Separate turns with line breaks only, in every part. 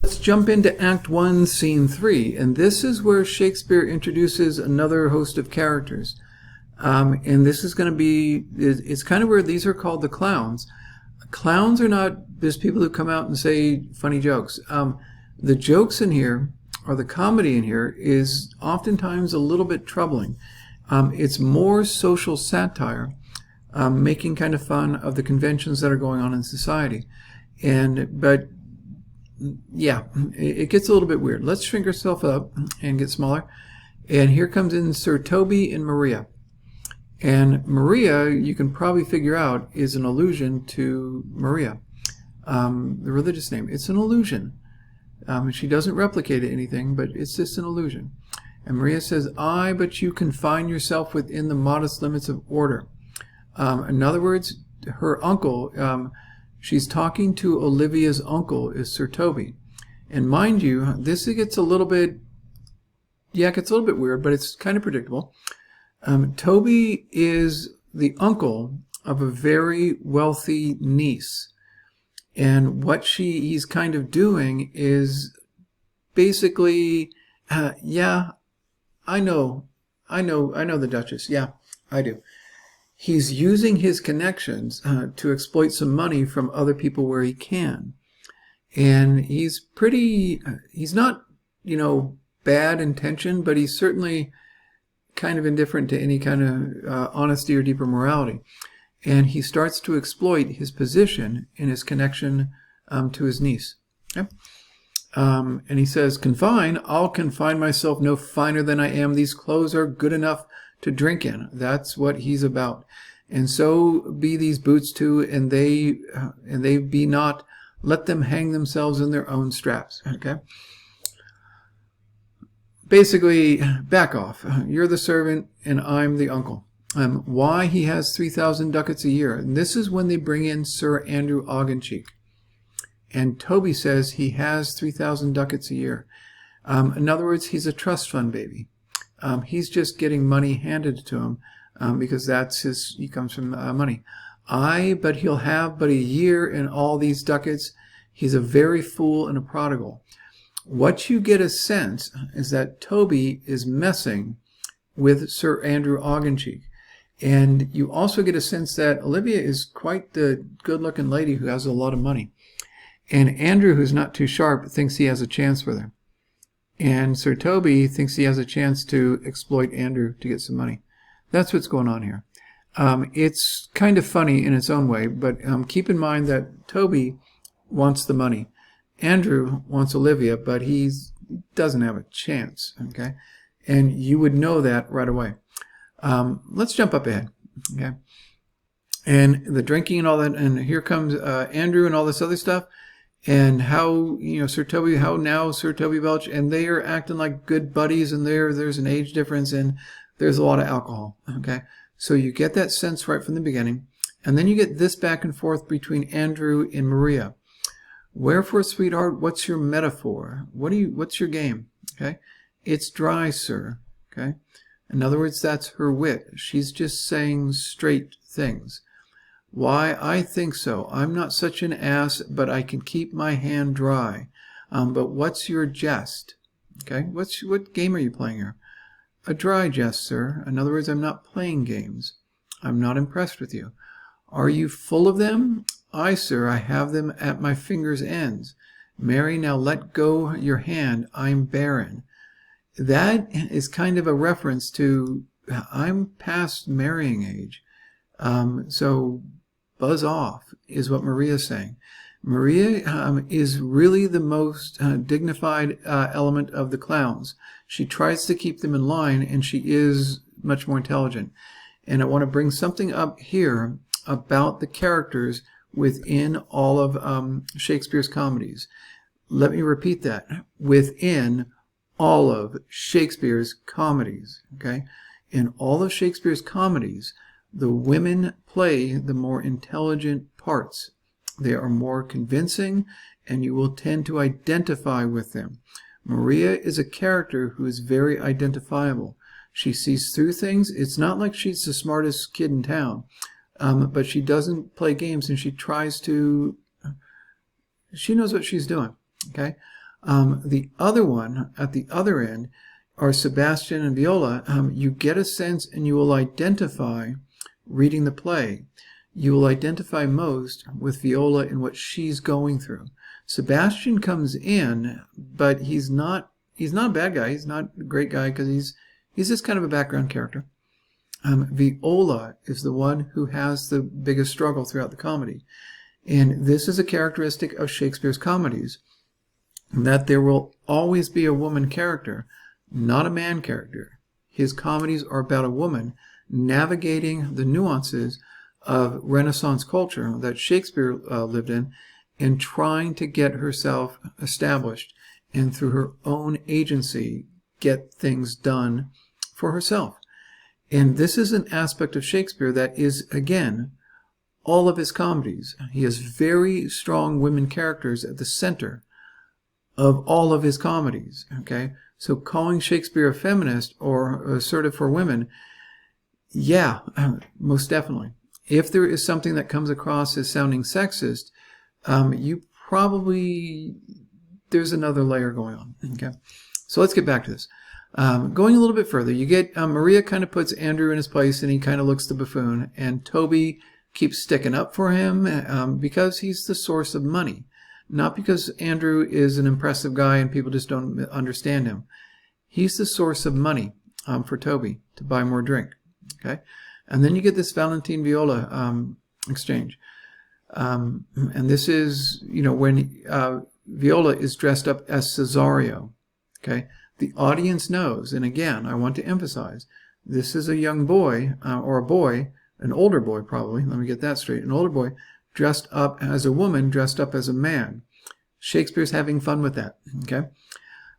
Let's jump into Act 1, Scene 3, and this is where Shakespeare introduces another host of characters. And this is going to be, it's kind of where these are called the clowns. Clowns are not just people who come out and say funny jokes. The jokes in here, or the comedy in here, is oftentimes a little bit troubling. It's more social satire, making kind of fun of the conventions that are going on in society. But yeah, it gets a little bit weird. Let's shrink ourselves up and get smaller. And here comes in Sir Toby and Maria. And Maria, you can probably figure out, is an allusion to Maria, the religious name. It's an illusion. She doesn't replicate anything, but it's just an illusion. And Maria says, "Aye, but you confine yourself within the modest limits of order." In other words, her uncle, she's talking to Olivia's uncle, is Sir Toby. And mind you, this gets a little bit, it gets a little bit weird, but it's kind of predictable. Toby is the uncle of a very wealthy niece. And what he's kind of doing is basically, yeah, I know the Duchess. Yeah, I do. He's using his connections to exploit some money from other people where he can. And he's not, bad intention, but he's certainly kind of indifferent to any kind of honesty or deeper morality. And he starts to exploit his position in his connection to his niece. Okay? And he says, I'll confine myself no finer than I am. These clothes are good enough to drink in. That's what he's about. And so be these boots too, and they be not, let them hang themselves in their own straps. Okay? Basically, back off. You're the servant, and I'm the uncle. Why he has 3,000 ducats a year. And this is when they bring in Sir Andrew Augencheek. And Toby says he has 3,000 ducats a year. In other words, he's a trust fund baby. He's just getting money handed to him because he comes from money. But he'll have but a year and all these ducats. He's a very fool and a prodigal. What you get a sense is that Toby is messing with Sir Andrew Augencheek. And you also get a sense that Olivia is quite the good-looking lady who has a lot of money. And Andrew, who's not too sharp, thinks he has a chance with her. And Sir Toby thinks he has a chance to exploit Andrew to get some money. That's what's going on here. It's kind of funny in its own way, but keep in mind that Toby wants the money. Andrew wants Olivia, but he doesn't have a chance, okay? And you would know that right away. Let's jump up ahead, okay? And the drinking and all that, and here comes Andrew and all this other stuff, and how, Sir Toby Belch, and they are acting like good buddies, and there's an age difference, and there's a lot of alcohol, okay? So you get that sense right from the beginning, and then you get this back and forth between Andrew and Maria. Wherefore, sweetheart, what's your metaphor? What's your game? Okay? It's dry, sir. Okay? In other words, that's her wit. She's just saying straight things. Why, I think so. I'm not such an ass, but I can keep my hand dry. But what's your jest? Okay? What game are you playing here? A dry jest, sir. In other words, I'm not playing games. I'm not impressed with you. Are you full of them? Aye, sir, I have them at my fingers' ends. Mary, now let go your hand. I'm barren. That is kind of a reference to, I'm past marrying age. So buzz off is what Maria's saying. Maria is really the most dignified element of the clowns. She tries to keep them in line, and she is much more intelligent. And I want to bring something up here about the characters within all of Shakespeare's comedies. Let me repeat that. Within all of Shakespeare's comedies. Okay? In all of Shakespeare's comedies, the women play the more intelligent parts. They are more convincing, and you will tend to identify with them. Maria is a character who is very identifiable. She sees through things. It's not like she's the smartest kid in town. But she doesn't play games, and she knows what she's doing. Okay? The other one, at the other end, are Sebastian and Viola. You get a sense and you will identify, reading the play, you will identify most with Viola in what she's going through. Sebastian comes in, but he's not a bad guy. He's not a great guy because he's just kind of a background character. Viola is the one who has the biggest struggle throughout the comedy. And this is a characteristic of Shakespeare's comedies, that there will always be a woman character, not a man character. His comedies are about a woman navigating the nuances of Renaissance culture that Shakespeare lived in and trying to get herself established and through her own agency get things done for herself. And this is an aspect of Shakespeare that is, again, all of his comedies. He has very strong women characters at the center of all of his comedies. Okay, so calling Shakespeare a feminist or assertive for women, yeah, most definitely. If there is something that comes across as sounding sexist, you probably, there's another layer going on. Okay, so let's get back to this. Going a little bit further, you get Maria kind of puts Andrew in his place, and he kind of looks the buffoon, and Toby keeps sticking up for him because he's the source of money, not because Andrew is an impressive guy and people just don't understand him. He's the source of money for Toby to buy more drink. Okay, and then you get this Valentine Viola exchange, and this is, you know, when Viola is dressed up as Cesario. Okay. The audience knows, and again, I want to emphasize, this is a young boy, or a boy, an older boy probably, let me get that straight, an older boy dressed up as a woman, dressed up as a man. Shakespeare's having fun with that, okay?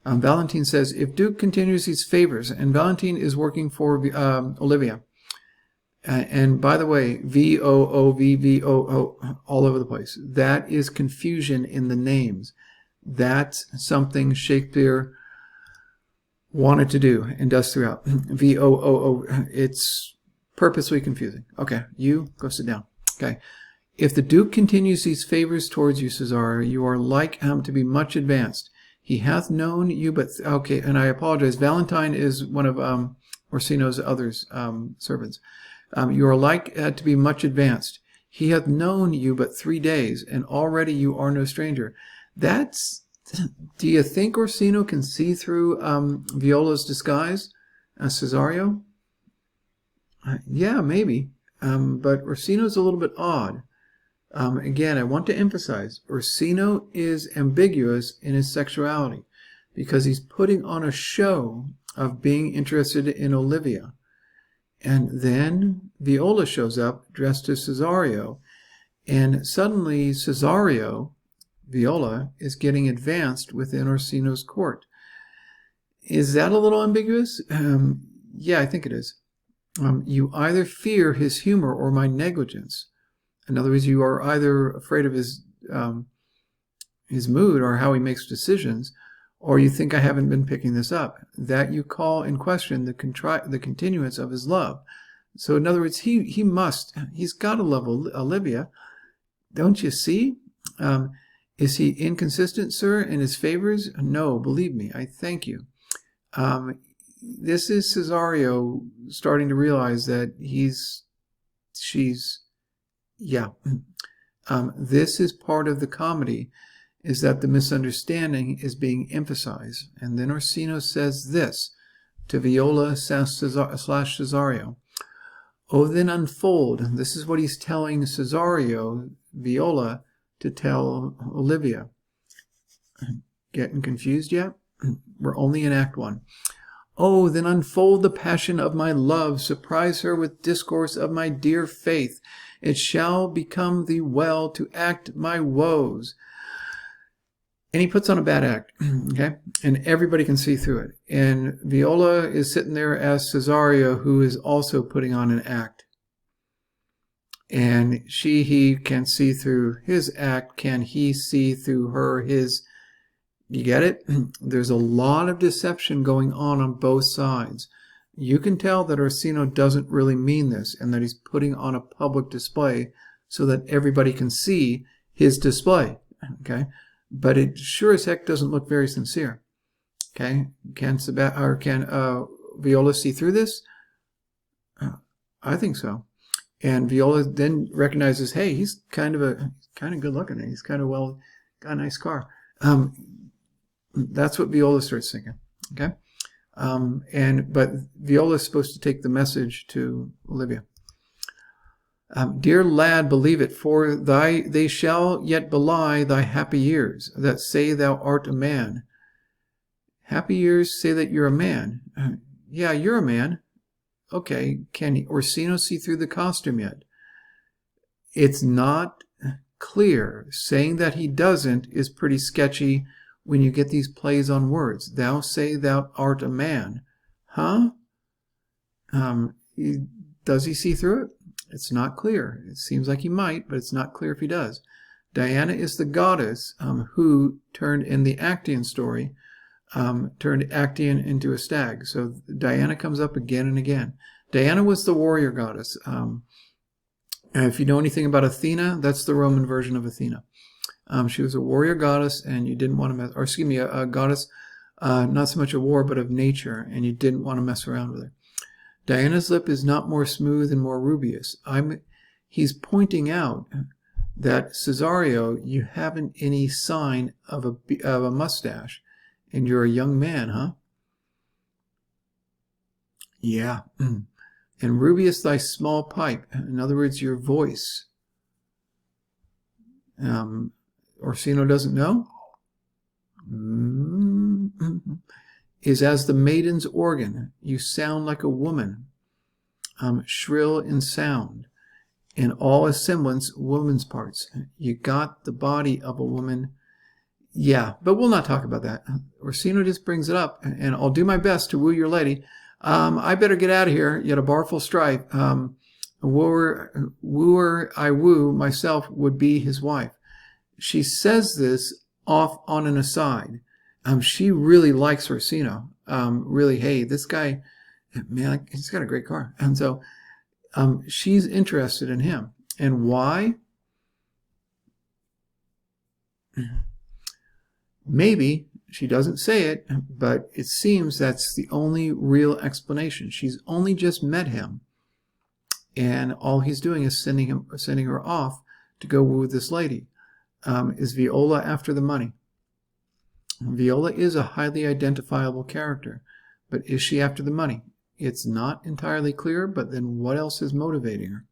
Valentine says, if Duke continues these favors, and Valentine is working for Olivia, and by the way, V-O-O-V-V-O-O, all over the place. That is confusion in the names. That's something Shakespeare wanted to do and does throughout. V-O-O-O. It's purposely confusing. Okay, you go sit down. Okay. If the Duke continues these favors towards you, Cesario, you are like him to be much advanced. He hath known you, but okay, and I apologize. Valentine is one of Orsino's other servants. You are like to be much advanced. He hath known you but 3 days, and already you are no stranger. That's. Do you think Orsino can see through Viola's disguise as Cesario? Yeah, maybe. But Orsino's a little bit odd. Again, I want to emphasize, Orsino is ambiguous in his sexuality because he's putting on a show of being interested in Olivia. And then Viola shows up dressed as Cesario, and suddenly Cesario, Viola, is getting advanced within Orsino's court. Is that a little ambiguous? Yeah, I think it is. You either fear his humor or my negligence. In other words, you are either afraid of his mood or how he makes decisions, or you think I haven't been picking this up. That you call in question the continuance of his love. So in other words, he's got to love Olivia. Don't you see? Is he inconsistent, sir, in his favors? No, believe me, I thank you. This is Cesario starting to realize that this is part of the comedy, is that the misunderstanding is being emphasized. And then Orsino says this to Viola / Cesario. Oh, then unfold. This is what he's telling Cesario, Viola, to tell Olivia. Getting confused yet? We're only in Act 1. Oh, then unfold the passion of my love, surprise her with discourse of my dear faith. It shall become thee well to act my woes. And he puts on a bad act, okay? And everybody can see through it. And Viola is sitting there as Cesario, who is also putting on an act. And he can see through his act. Can he see through her, his? You get it? There's a lot of deception going on both sides. You can tell that Orsino doesn't really mean this and that he's putting on a public display so that everybody can see his display. Okay? but it sure as heck doesn't look very sincere. Okay, can Viola see through this? I think so. And Viola then recognizes, hey, he's kind of good looking. He's kind of got a nice car. That's what Viola starts thinking. Okay, but Viola is supposed to take the message to Olivia. Dear lad, believe it, for they shall yet belie thy happy years that say thou art a man. Happy years say that you're a man. Yeah, you're a man. Okay, can Orsino see through the costume yet? It's not clear. Saying that he doesn't is pretty sketchy when you get these plays on words. Thou say thou art a man. Huh? Does he see through it? It's not clear. It seems like he might, but it's not clear if he does. Diana is the goddess who turned in the Actaeon story, turned Actaeon into a stag. So Diana comes up again and again. Diana was the warrior goddess. And if you know anything about Athena, that's the Roman version of Athena. She was a warrior goddess, and you didn't want to a goddess, not so much of war, but of nature, and you didn't want to mess around with her. Diana's lip is not more smooth and more rubious. He's pointing out that, Cesario, you haven't any sign of a mustache, and you're a young man, huh? Yeah. And rubious thy small pipe, in other words, your voice. Orsino doesn't know? Is as the maiden's organ. You sound like a woman, shrill in sound, in all a semblance woman's parts. You got the body of a woman. Yeah, but we'll not talk about that. Orsino just brings it up, and I'll do my best to woo your lady. I better get out of here, yet a barful strife. Wooer I woo myself would be his wife. She says this off on an aside. She really likes Orsino. Really, hey, this guy, man, he's got a great car. And so she's interested in him. And why? Maybe she doesn't say it, but it seems that's the only real explanation. She's only just met him, and all he's doing is sending her off to go woo this lady. Is Viola after the money? Viola is a highly identifiable character, but is she after the money? It's not entirely clear, but then what else is motivating her?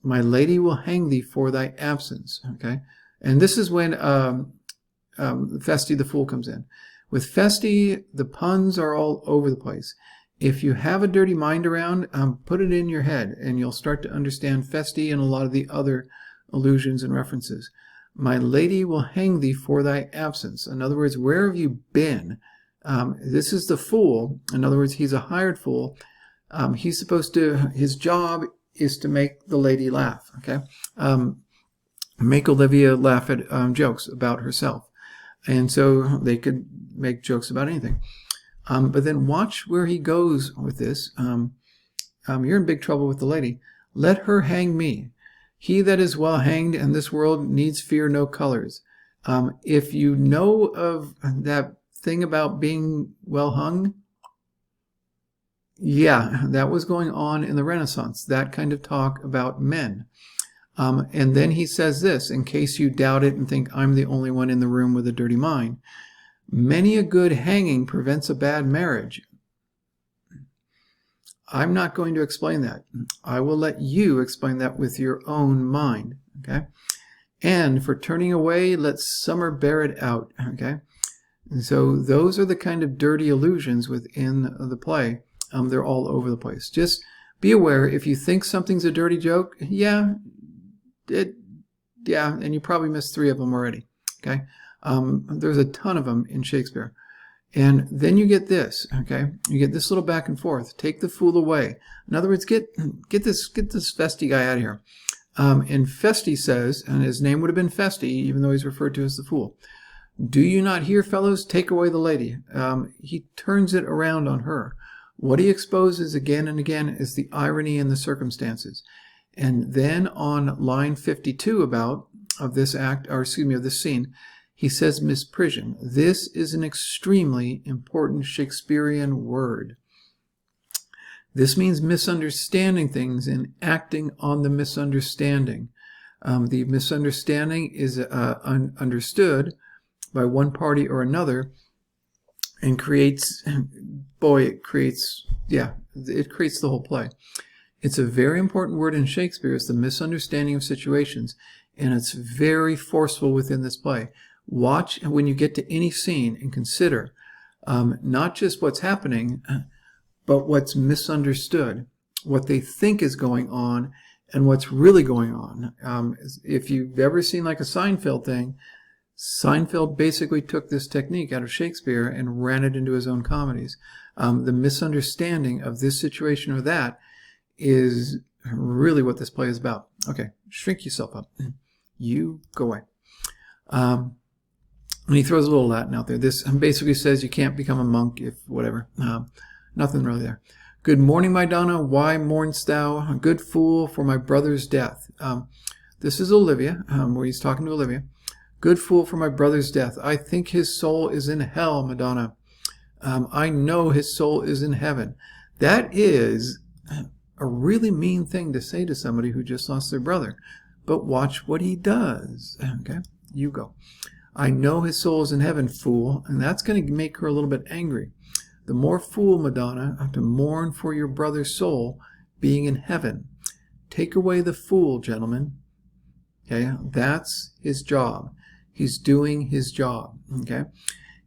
My lady will hang thee for thy absence. Okay, and this is when Feste the Fool comes in. With Feste, the puns are all over the place. If you have a dirty mind around, put it in your head, and you'll start to understand Feste and a lot of the other allusions and references. My lady will hang thee for thy absence. In other words, where have you been? This is the fool. In other words, he's a hired fool. He's supposed to, his job is to make the lady laugh, okay? Make Olivia laugh at jokes about herself. And so they could make jokes about anything. But then watch where he goes with this. You're in big trouble with the lady. Let her hang me. He that is well hanged in this world needs fear no colors. If you know of that thing about being well hung, yeah, that was going on in the Renaissance, that kind of talk about men. And then he says this, in case you doubt it and think I'm the only one in the room with a dirty mind. Many a good hanging prevents a bad marriage. I'm not going to explain that. I will let you explain that with your own mind, okay? And for turning away, let summer bear it out, okay? And so those are the kind of dirty allusions within the play. They're all over the place. Just be aware, if you think something's a dirty joke, yeah, and you probably missed 3 of them already, okay? There's a ton of them in Shakespeare. And then you get this, okay? You get this little back and forth. Take the fool away. In other words, get this Feste guy out of here. And Feste says, and his name would have been Feste, even though he's referred to as the fool. Do you not hear, fellows? Take away the lady. He turns it around on her. What he exposes again and again is the irony in the circumstances. And then on line 52 of this act, or excuse me, of this scene, He says misprision. This is an extremely important Shakespearean word. This means misunderstanding things and acting on the misunderstanding. The misunderstanding is understood by one party or another and creates, it creates the whole play. It's a very important word in Shakespeare. It's the misunderstanding of situations, and it's very forceful within this play. Watch when you get to any scene and consider not just what's happening, but what's misunderstood, what they think is going on, and what's really going on. If you've ever seen like a Seinfeld thing, Seinfeld basically took this technique out of Shakespeare and ran it into his own comedies. The misunderstanding of this situation or that is really what this play is about. Okay, shrink yourself up. You go away. And he throws a little Latin out there. This basically says you can't become a monk if whatever. Nothing really there. Good morning, my Donna. Why mournest thou? A good fool for my brother's death. This is Olivia, where he's talking to Olivia. Good fool for my brother's death. I think his soul is in hell, Madonna. I know his soul is in heaven. That is a really mean thing to say to somebody who just lost their brother. But watch what he does. Okay, you go. I know his soul is in heaven, fool. And that's going to make her a little bit angry. The more fool, Madonna, to mourn for your brother's soul being in heaven. Take away the fool, gentlemen. Okay, that's his job. He's doing his job. Okay,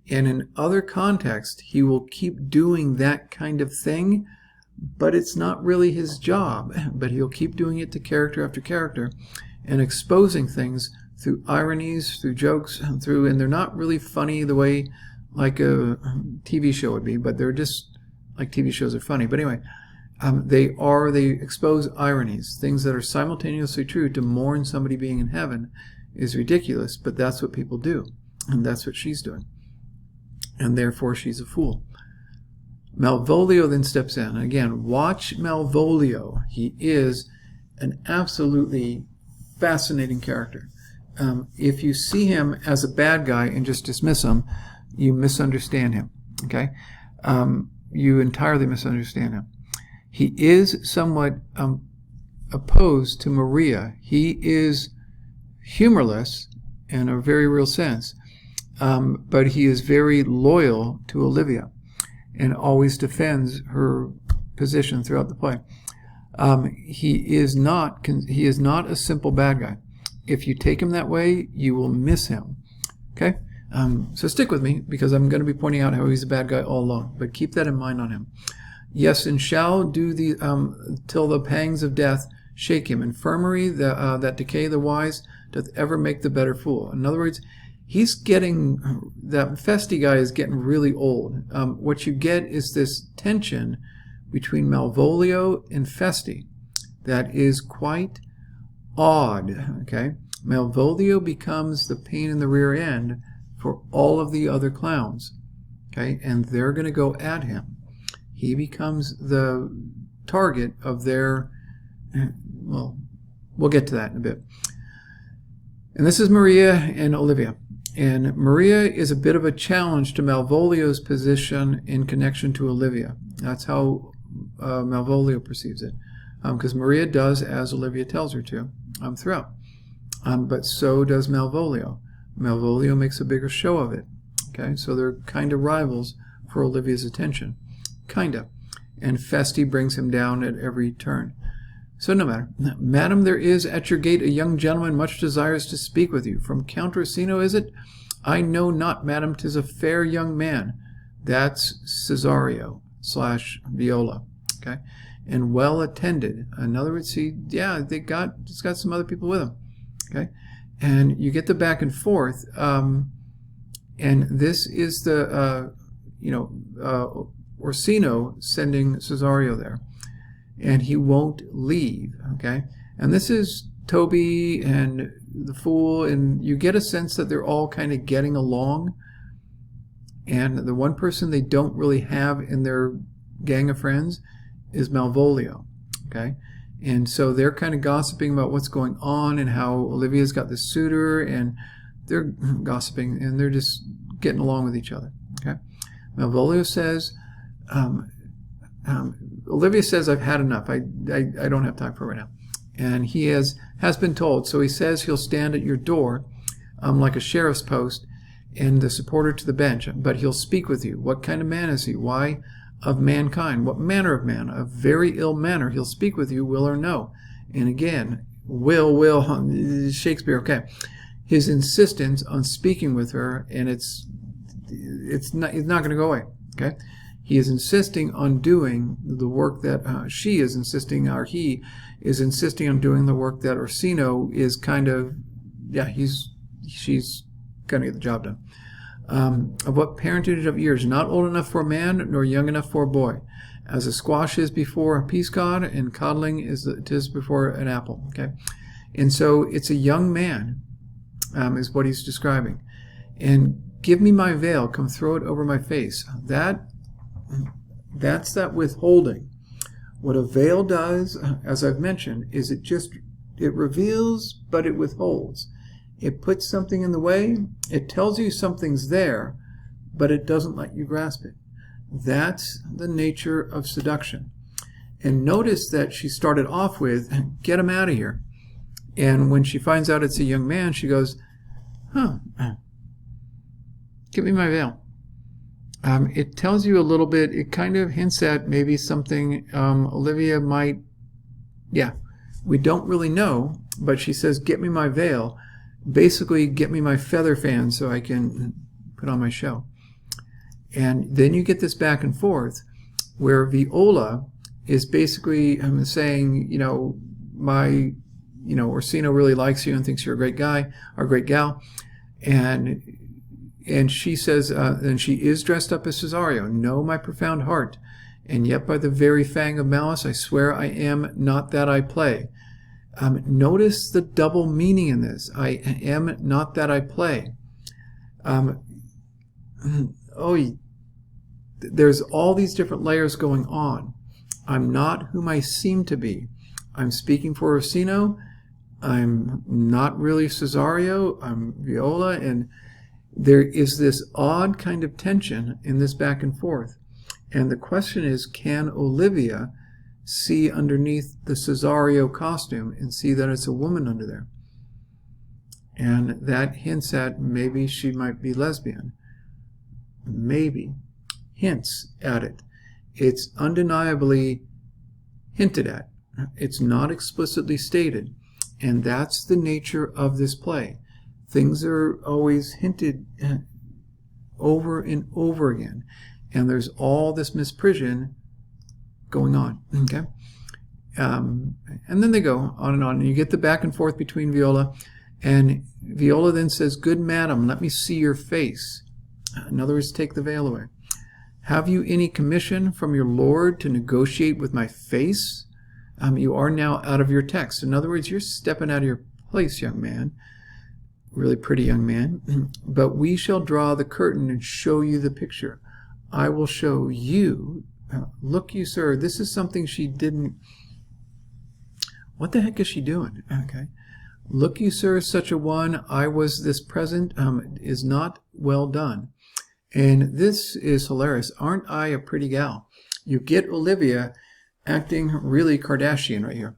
and in other contexts, he will keep doing that kind of thing, but it's not really his job. But he'll keep doing it to character after character and exposing things through ironies, through jokes, and they're not really funny the way like a TV show would be, but they're just like TV shows are funny. But anyway, they expose ironies, things that are simultaneously true. To mourn somebody being in heaven is ridiculous, but that's what people do, and that's what she's doing, and therefore she's a fool. Malvolio then steps in. And again, watch Malvolio. He is an absolutely fascinating character. If you see him as a bad guy and just dismiss him, you misunderstand him. Okay, you entirely misunderstand him. He is somewhat opposed to Maria. He is humorless in a very real sense, but he is very loyal to Olivia and always defends her position throughout the play. He is not a simple bad guy. If you take him that way, you will miss him. Okay? So stick with me, because I'm going to be pointing out how he's a bad guy all along. But keep that in mind on him. Yes, and shall do the till the pangs of death shake him. Infirmary that decay the wise doth ever make the better fool. In other words, he's getting, that Festi guy is getting really old. What you get is this tension between Malvolio and Festi that is quite odd. Okay, Malvolio becomes the pain in the rear end for all of the other clowns. Okay, and they're going to go at him. He becomes the target of their, well, we'll get to that in a bit. And this is Maria and Olivia. And Maria is a bit of a challenge to Malvolio's position in connection to Olivia. That's how Malvolio perceives it. Because Maria does as Olivia tells her to throughout. But so does Malvolio. Malvolio makes a bigger show of it. Okay, so they're kind of rivals for Olivia's attention. Kinda. And Festi brings him down at every turn. So no matter. Madam, there is at your gate a young gentleman much desires to speak with you. From Count Orsino, is it? I know not, madam, 'tis a fair young man. That's Cesario / Viola. Okay? And well attended. In other words, it's got some other people with him. Okay? And you get the back and forth. And this is the, Orsino sending Cesario there. And he won't leave. Okay? And this is Toby and the Fool, and you get a sense that they're all kind of getting along. And the one person they don't really have in their gang of friends is Malvolio. Okay? And so they're kind of gossiping about what's going on and how Olivia's got this suitor, and they're gossiping and they're just getting along with each other. Okay. Malvolio says, Olivia says, I've had enough. I don't have time for it right now. And he has been told. So he says he'll stand at your door like a sheriff's post and the supporter to the bench, but he'll speak with you. What kind of man is he? Why of mankind? What manner of man? A very ill manner. He'll speak with you, will or no. And again, will, Shakespeare, okay. His insistence on speaking with her, and it's not going to go away, okay. He is insisting on doing the work that she is insisting, or he is insisting on doing the work that Orsino is kind of, yeah, she's going to get the job done. Of what parentage of years, not old enough for a man, nor young enough for a boy. As a squash is before a peascod, and coddling is before an apple. Okay, and so it's a young man, is what he's describing. And give me my veil, come throw it over my face. That's that withholding. What a veil does, as I've mentioned, is it reveals, but it withholds. It puts something in the way. It tells you something's there, but it doesn't let you grasp it. That's the nature of seduction. And notice that she started off with, get him out of here. And when she finds out it's a young man, she goes, give me my veil. It tells you a little bit, it kind of hints at maybe something Olivia might, we don't really know, but she says, get me my veil. Basically, get me my feather fan so I can put on my show. And then you get this back and forth where Viola is basically saying, Orsino really likes you and thinks you're a great guy or a great gal. And she says, and she is dressed up as Cesario. Know my profound heart. And yet by the very fang of malice, I swear I am not that I play. Notice the double meaning in this. I am not that I play. There's all these different layers going on. I'm not whom I seem to be. I'm speaking for Orsino. I'm not really Cesario. I'm Viola. And there is this odd kind of tension in this back and forth. And the question is, can Olivia see underneath the Cesario costume and see that it's a woman under there? And that hints at maybe she might be lesbian. Maybe. Hints at it. It's undeniably hinted at. It's not explicitly stated. And that's the nature of this play. Things are always hinted at over and over again. And there's all this misprision going on. Okay? And then they go on and on. And you get the back and forth between Viola. And Viola then says, good madam, let me see your face. In other words, take the veil away. Have you any commission from your lord to negotiate with my face? You are now out of your text. In other words, you're stepping out of your place, young man. Really pretty young man. But we shall draw the curtain and show you the picture. I will show you. Look you, sir, this is something she didn't. What the heck is she doing? Okay. Look you, sir, such a one. I was this present is not well done. And this is hilarious. Aren't I a pretty gal? You get Olivia acting really Kardashian right here.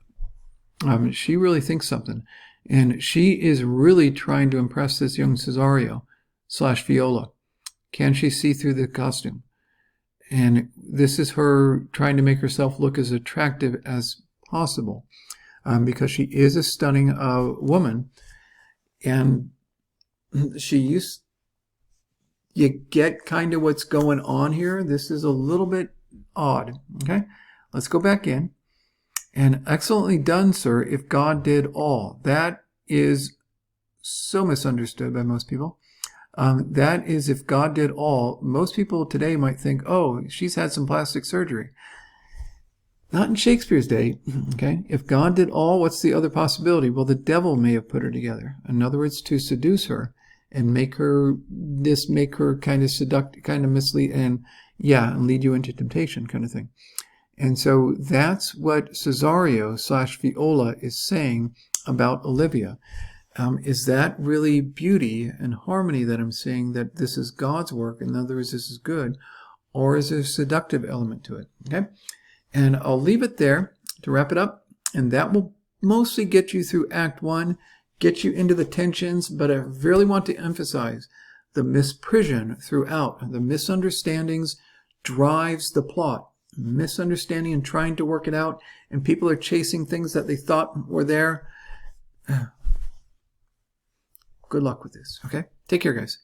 She really thinks something. And she is really trying to impress this young Cesario / Viola. Can she see through the costume? And this is her trying to make herself look as attractive as possible. Because she is a stunning woman. And you get kind of what's going on here. This is a little bit odd. Okay, let's go back in. And excellently done, sir, if God did all. That is so misunderstood by most people. That is if God did all. Most people today might think, oh, she's had some plastic surgery. Not in Shakespeare's day. Okay, if God did all, what's the other possibility? Well, the devil may have put her together. In other words, to seduce her and make her kind of seduct, kind of mislead, and lead you into temptation, kind of thing. And so that's what Cesario / Viola is saying about Olivia. Is that really beauty and harmony that I'm seeing, that this is God's work, in other words, this is good, or is there a seductive element to it? Okay, and I'll leave it there to wrap it up, and that will mostly get you through Act 1, get you into the tensions, but I really want to emphasize the misprision throughout. The misunderstandings drives the plot. Misunderstanding and trying to work it out, and people are chasing things that they thought were there. Good luck with this, okay? Take care, guys.